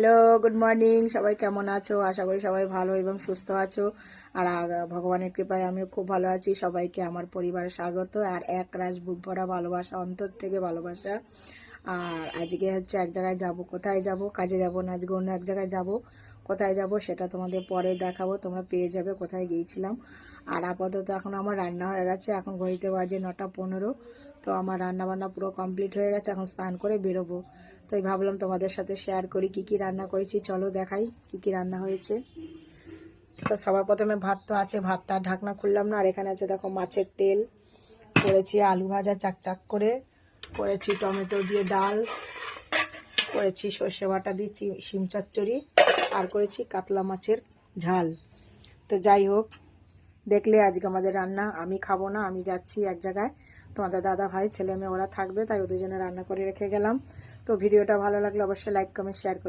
Hello, good morning. সবাই কেমন আছো? আশা করি সবাই ভালো এবং সুস্থ আছো। আর ভগবানের কৃপায় আমিও খুব ভালো আছি। সবাইকে আমার পরিবারে স্বাগত আর এক রাশ বুক ভরা ভালোবাসা, অন্তর থেকে ভালোবাসা। আর আজকে হচ্ছে এক জায়গায় যাব। কোথায় যাব? কাজে যাব না, আজকে অন্য এক জায়গায় যাব। কোথায় যাব সেটা তোমাদের পরে দেখাবো, তোমরা পেয়ে যাবে কোথায় গিয়েছিলাম। আর আপাতত এখন আমার রান্না হয়ে গেছে, এখন ঘড়িতে বাজে 9টা 15। তো আমার রান্না বান্না পুরো কমপ্লিট হয়ে গেছে, এখন স্নান করে বেরোবো। তো ভাবলাম তোমাদের সাথে শেয়ার করি কি কি রান্না করেছি। চলো দেখাই কি কি রান্না হয়েছে। তো সবার প্রথমে ভাত তো আছে, ভাতটা ঢাকনা খুললাম না। আর এখানে আছে দেখো মাছের তেল, করেছি আলু ভাজা চাকচাক করে, করেছি টমেটো দিয়ে ডাল, করেছি সর্ষে বাটা দিয়ে শিম চচ্চড়ি, আর করেছি কাতলা মাছের ঝাল। তো যাই হোক, দেখলে আজকে আমাদের রান্না। আমি খাবো না, আমি যাচ্ছি এক জায়গায়। তোমাদের দাদা ভাই ছেলে মেয়ে ওরা থাকবে, তাই ওদের জন্য রান্না করে রেখে গেলাম। তো ভিডিওটা ভালো লাগলে অবশ্যই লাইক কমেন্ট শেয়ার করে